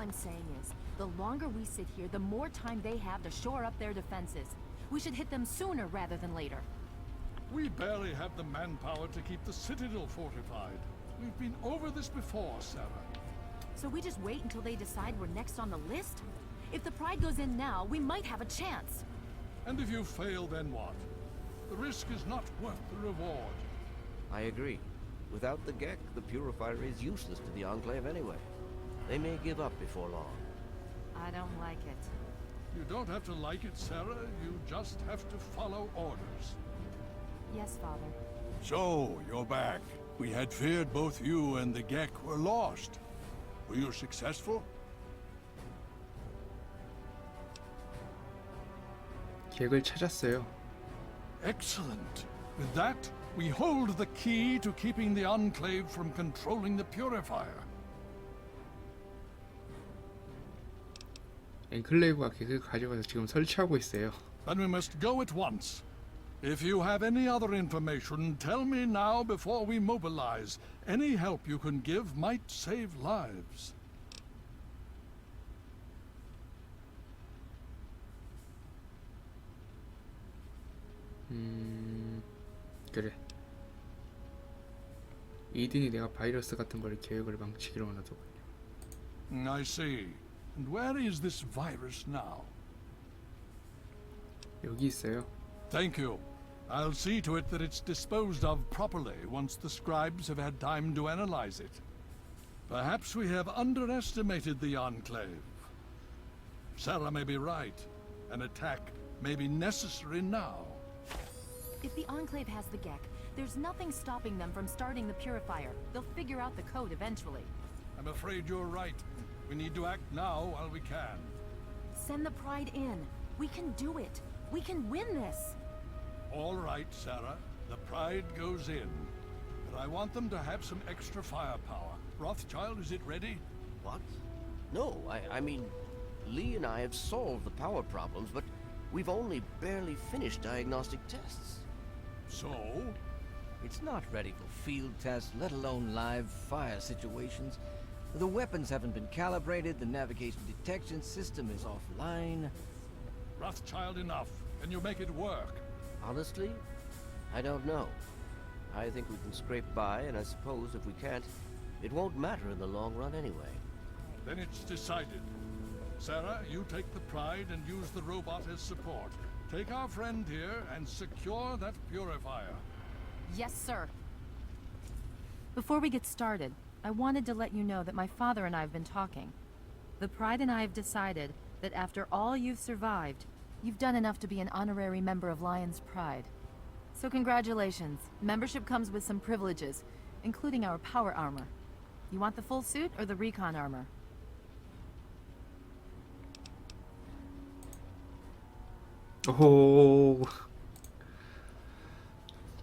I'm saying is, the longer we sit here, the more time they have to shore up their defenses. We should hit them sooner rather than later. We barely have the manpower to keep the citadel fortified. We've been over this before, Sarah. So we just wait until they decide we're next on the list? If the Pride goes in now, we might have a chance. And if you fail, then what? The risk is not worth the reward. I agree. Without the Gek, the Purifier is useless to the Enclave anyway. They may give up before long. I don't like it. You don't have to like it, Sarah. You just have to follow orders. Yes, Father. So, you're back. We had feared both you and the Gek were lost. Were you successful? 객을 찾았어요. Excellent. With that, we hold the key to keeping the Enclave from controlling the Purifier. 엔클레이브가 객을 가져가서 지금 설치하고 있어요. Then we must go at once. If you have any other information, tell me now before we mobilize. Any help you can give might save lives. 그래. 이든이 내가 바이러스 같은 걸 계획을 망치기로 하더군요. I see. And where is this virus now? 여기 있어요. Thank you. I'll see to it that it's disposed of properly once the scribes have had time to analyze it. Perhaps we have underestimated the Enclave. Sarah may be right. An attack may be necessary now. If the Enclave has the Gek, there's nothing stopping them from starting the Purifier. They'll figure out the code eventually. I'm afraid you're right. We need to act now while we can. Send the Pride in. We can do it. We can win this. All right, Sarah. The Pride goes in. But I want them to have some extra firepower. Rothschild, is it ready? What? No, I mean, Lee and I have solved the power problems, but we've only barely finished diagnostic tests. So? It's not ready for field tests, let alone live fire situations. The weapons haven't been calibrated, the navigation detection system is offline. Rothschild, enough. Can you make it work? Honestly, I don't know. I think we can scrape by, and I suppose if we can't, it won't matter in the long run anyway. Then it's decided. Sarah, you take the Pride and use the robot as support. Take our friend here and secure that Purifier. Yes, sir. Before we get started, I wanted to let you know that my father and I have been talking. The Pride and I have decided that after all you've survived, you've done enough to be an honorary member of Lion's Pride. So congratulations. Membership comes with some privileges, including our power armor. You want the full suit or the recon armor? 오,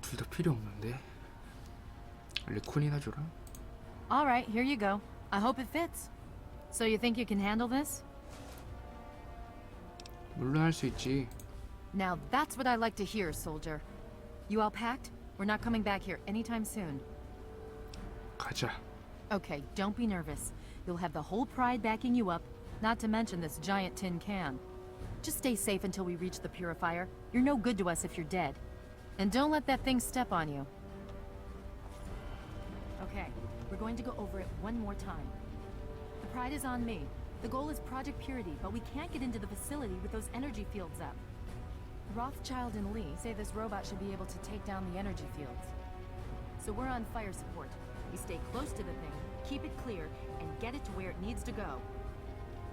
둘 다 필요 없는데. 레콘이나 줘라. All right, here you go. I hope it fits. So you think you can handle this? 물론 할 수 있지. Now that's what I like to hear, soldier. You all packed? We're not coming back here anytime soon. 가자. Okay, don't be nervous. You'll have the whole Pride backing you up, not to mention this giant tin can. Just stay safe until we reach the Purifier. You're no good to us if you're dead. And don't let that thing step on you. Okay, we're going to go over it one more time. The Pride is on me. The goal is Project Purity, but we can't get into the facility with those energy fields up. Rothschild and Lee say this robot should be able to take down the energy fields. So we're on fire support. We stay close to the thing, keep it clear, and get it to where it needs to go.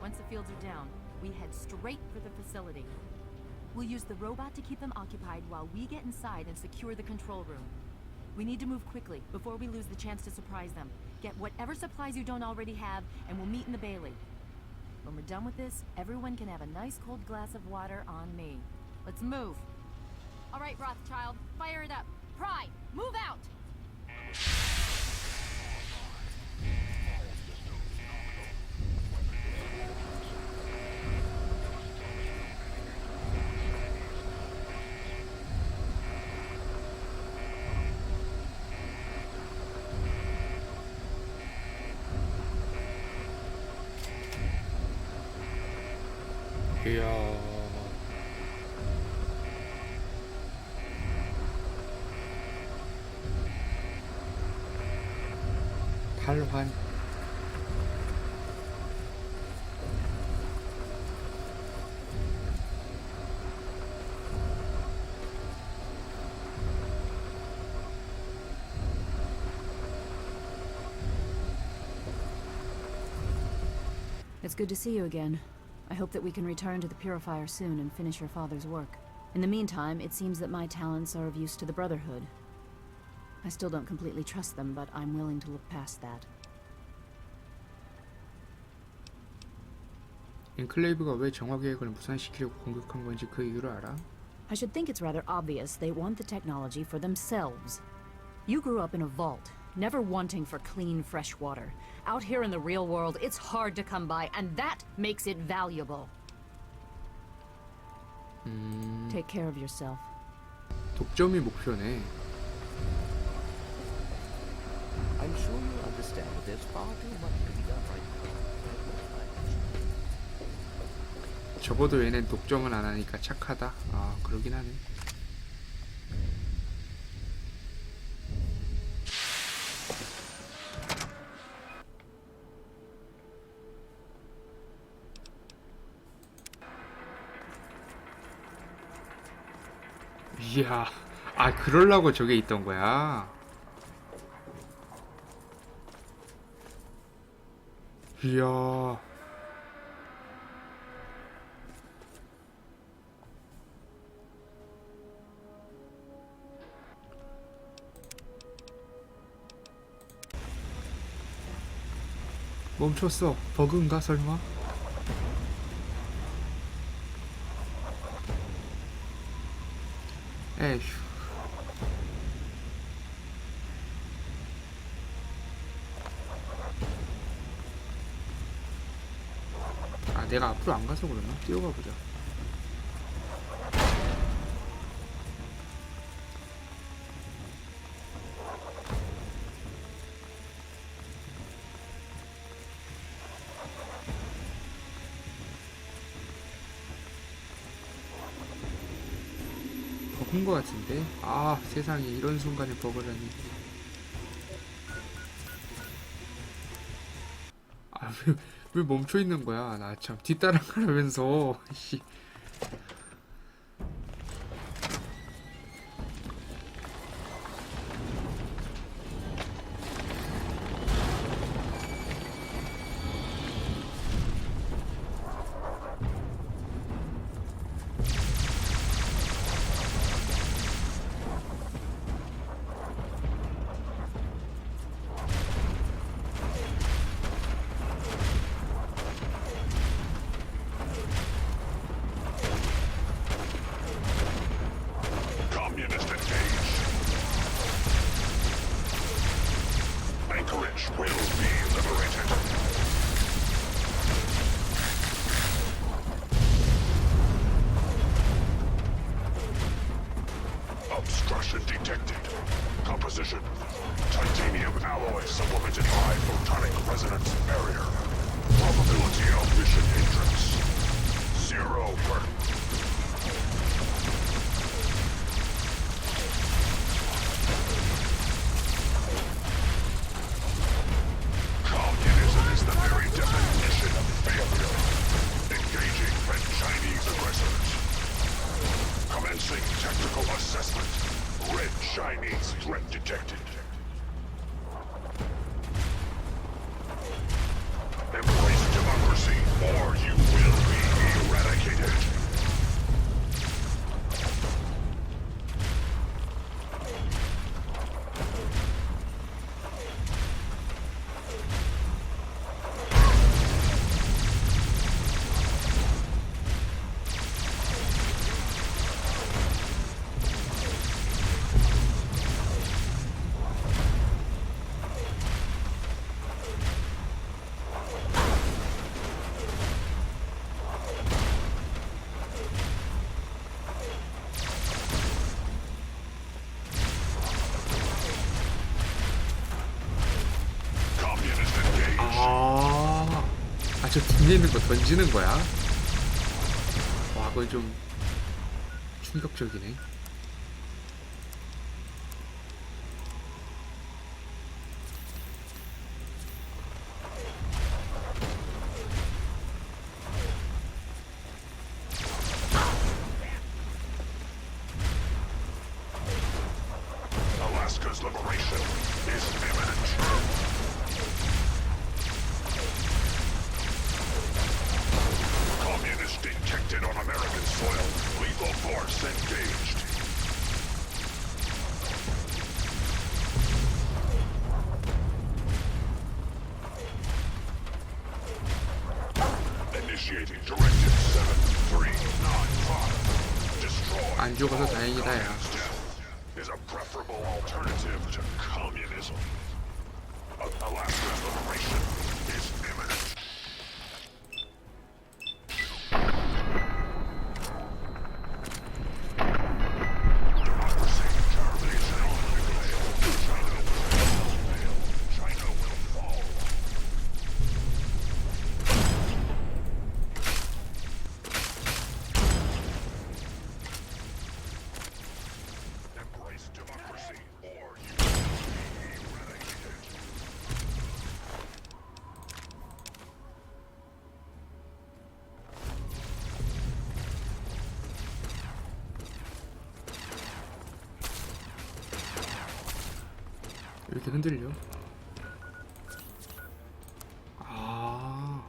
Once the fields are down, we head straight for the facility. We'll use the robot to keep them occupied while we get inside and secure the control room. We need to move quickly before we lose the chance to surprise them. Get whatever supplies you don't already have, and we'll meet in the Bailey. When we're done with this, everyone can have a nice cold glass of water on me. Let's move. All right, Rothschild, fire it up. Pride, move out! 이야. 탈환. It's good to see you again. I hope that we can return to the Purifier soon and finish your father's work. In the meantime, it seems that my talents are of use to the Brotherhood. I still don't completely trust them, but I'm willing to look past that. 엔클레이브가 왜 정화 계획을 무산시키려고 공격한 건지 그 이유를 알아? I should think it's rather obvious they want the technology for themselves. You grew up in a vault, never wanting for clean, fresh water. Out here in the real world, it's hard to come by, and that makes it valuable. Take care of yourself. 독점이 목표네. I'm sure you'll understand that there's far too much to be done right now. 적어도 얘는 독점은 안 하니까 착하다. 아, 그러긴 하네. 이야, 아, 그러려고 저게 있던 거야. 이야. 멈췄어. 버그인가 설마? 에휴. 아, 내가 앞으로 안 가서 그러나? 뛰어가 보자. 버그인 것 같은데? 아, 세상에 이런 순간에 버그라니. 아, 왜 멈춰 있는 거야? 나 참 뒤따라가면서. 씨. Communist engaged. Anchorage will be liberated. Obstruction detected. Composition: titanium alloy supplemented by photonic resonance barrier. Probability of mission hindrance 0%. Communism is the very definition of failure. Engaging Red Chinese aggressors. Commencing technical assessment. Red Chinese threat detected. Embrace democracy, or you will be eradicated. 저 뒤에 있는 거 던지는 거야? 그건 좀 충격적이네. Alaska's liberation is imminent. Communist detected on American soil. Lethal force engaged. Initiating Directive 7395. Destroy 안 죽어서 다행이다, 야. is a preferable alternative to communism. Alaska's liberation is imminent. Democracy, termination will fail. China will fall. Embrace democracy, or you will be eradicated. 왜 이렇게 흔들려? 아,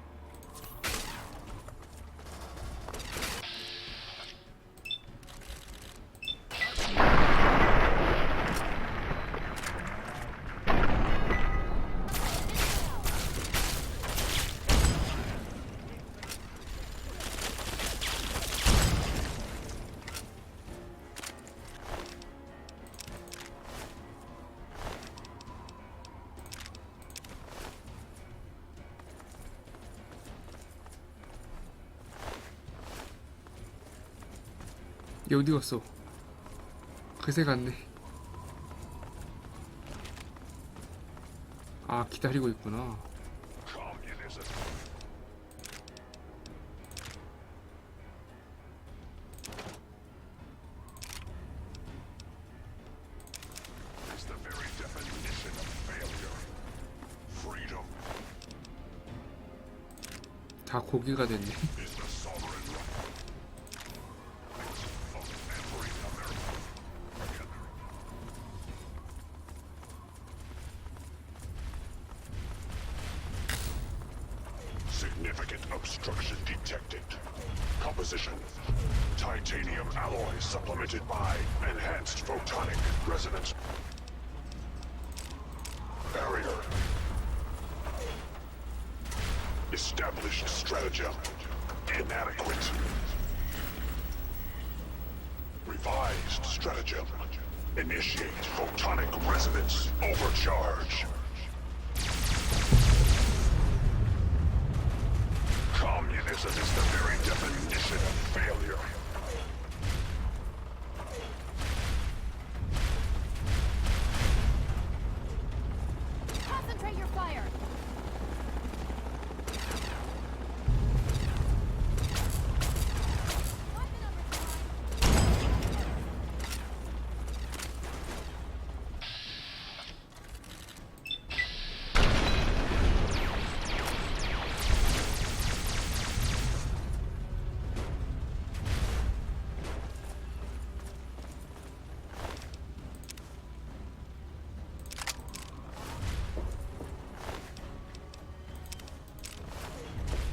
얘 어디 갔어? 그새 갔네. 아, 기다리고 있구나. Communism. Is the very definition of failure. Freedom 다 고기가 됐네. is the sovereign right of every American. Significant obstruction detected. Composition: titanium alloy supplemented by enhanced photonic resonance. Barrier. Established stratagem. Inadequate. Revised stratagem. Initiate photonic resonance overcharge. Communism is the very definition of failure. Concentrate your fire!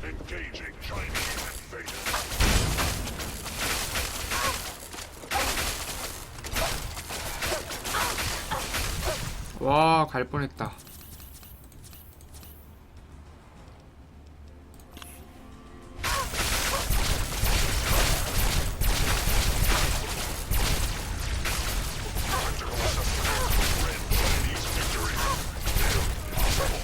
Engaging Chinese invaders. 와, 갈 뻔했다. Practical assessment. Red Chinese victory. Impossible.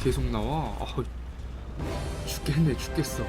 계속 나와. 죽겠네, 죽겠어.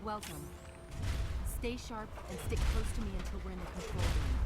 Welcome. Stay sharp and stick close to me until we're in the control room.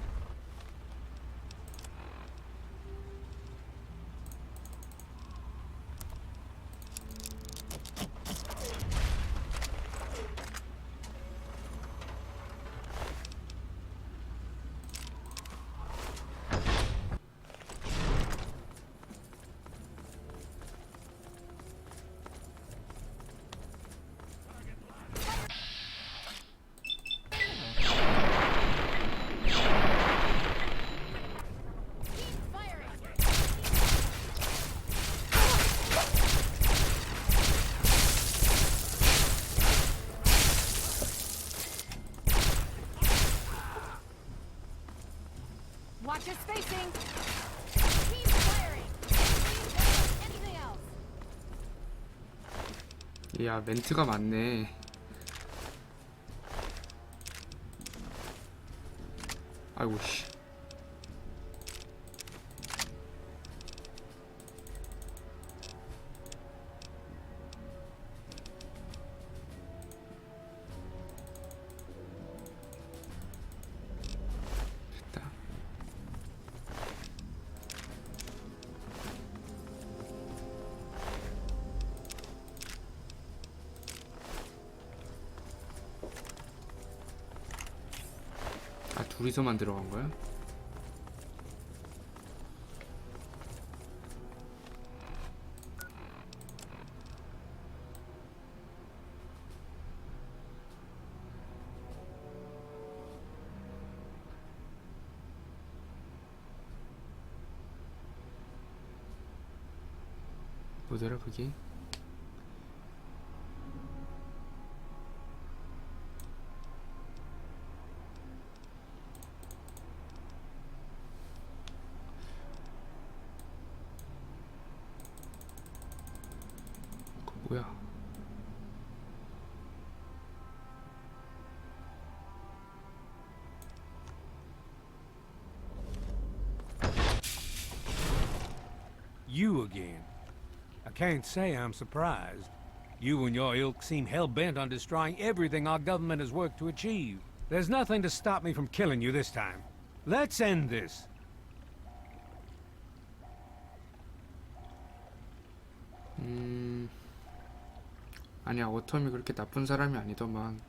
Watch your spacing! Keep firing! Anything else? 야, 멘트가 많네. 아이고 씨. 됐다. 아, 둘이서만 들어간 거야? 뭐더라 그게? 그거 뭐야? You again. I can't say I'm surprised. You and your ilk seem hell-bent on destroying everything our government has worked to achieve. There's nothing to stop me from killing you this time. Let's end this. 아니야, 어텀이 그렇게 나쁜 사람이 아니더만.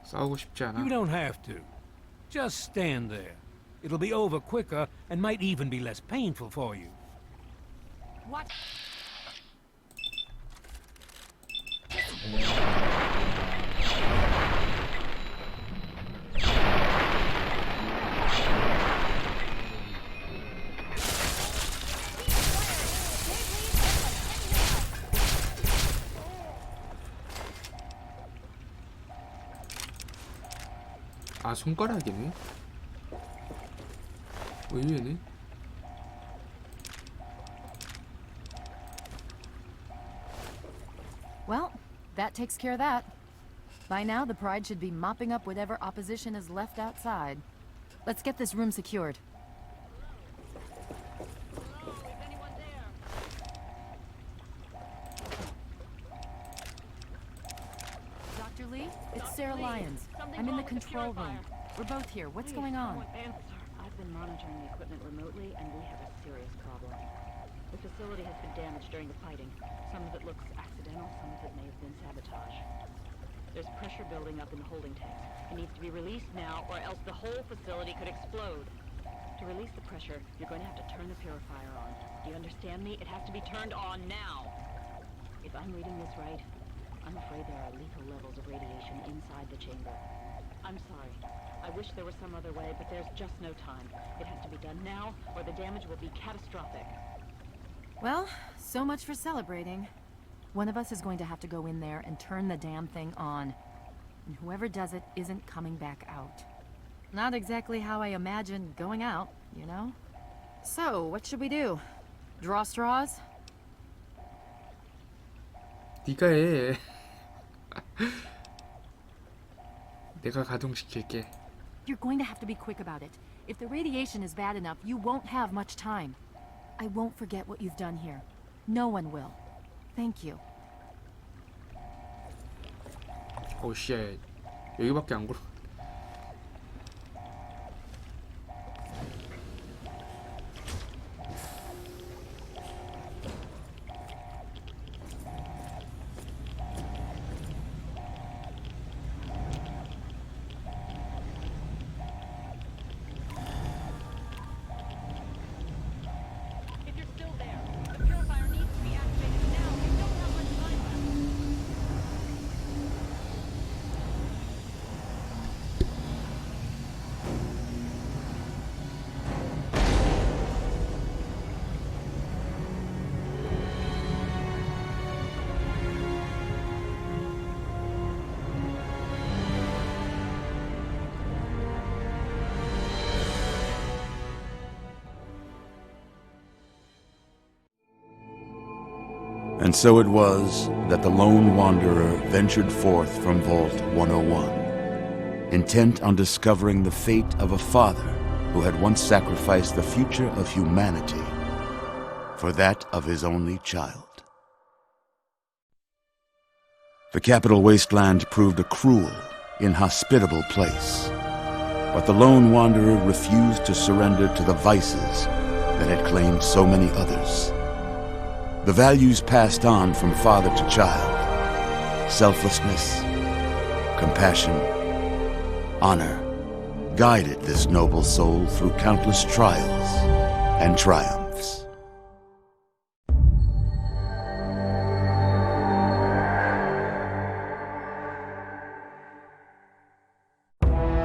싸우고 싶지 않아. You don't have to. Just stand there. It'll be over quicker and might even be less painful for you. Watch. 아, 손가락이네. 의외네. Well, that takes care of that. By now, the Pride should be mopping up whatever opposition is left outside. Let's get this room secured. Dr. Lee, it's Sarah Lyons. I'm in the control room. We're both here. What's going on? I've been monitoring the equipment remotely, and we have a serious problem. The facility has been damaged during the fighting. Some of it looks accidental, some of it may have been sabotage. There's pressure building up in the holding tanks. It needs to be released now, or else the whole facility could explode. To release the pressure, you're going to have to turn the purifier on. Do you understand me? It has to be turned on now. If I'm reading this right, I'm afraid there are lethal levels of radiation inside the chamber. I'm sorry. I wish there was some other way, but there's just no time. It has to be done now, or the damage will be catastrophic. Well, so much for celebrating. One of us is going to have to go in there and turn the damn thing on. And whoever does it isn't coming back out. Not exactly how I imagined going out, you know? So, what should we do? Draw straws? 네가 해. 내가 가동시킬게. You're going to have to be quick about it. If the radiation is bad enough, you won't have much time. I won't forget what you've done here. No one will. Thank you. 오 쉣. 여기밖에 안 걸어. And so it was that the lone wanderer ventured forth from Vault 101, intent on discovering the fate of a father who had once sacrificed the future of humanity for that of his only child. The capital wasteland proved a cruel, inhospitable place, but the lone wanderer refused to surrender to the vices that had claimed so many others. The values passed on from father to child, selflessness, compassion, honor, guided this noble soul through countless trials and triumphs.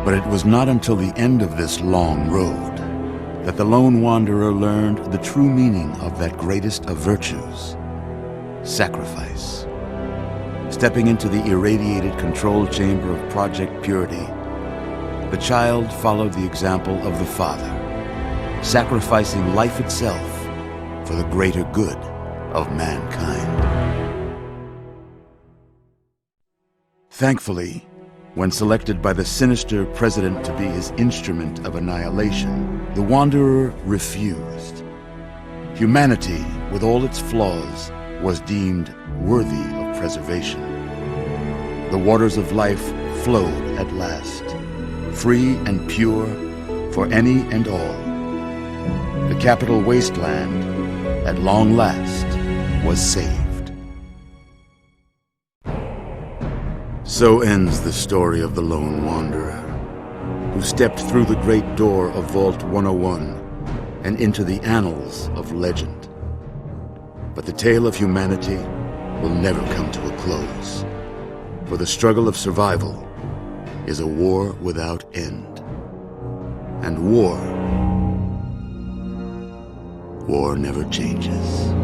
But it was not until the end of this long road that the lone wanderer learned the true meaning of that greatest of virtues, sacrifice. Stepping into the irradiated control chamber of Project Purity, the child followed the example of the father, sacrificing life itself for the greater good of mankind. Thankfully, when selected by the sinister president to be his instrument of annihilation, the Wanderer refused. Humanity, with all its flaws, was deemed worthy of preservation. The waters of life flowed at last, free and pure for any and all. The capital wasteland, at long last, was saved. So ends the story of the lone wanderer, who stepped through the great door of Vault 101 and into the annals of legend. But the tale of humanity will never come to a close, for the struggle of survival is a war without end. And war never changes.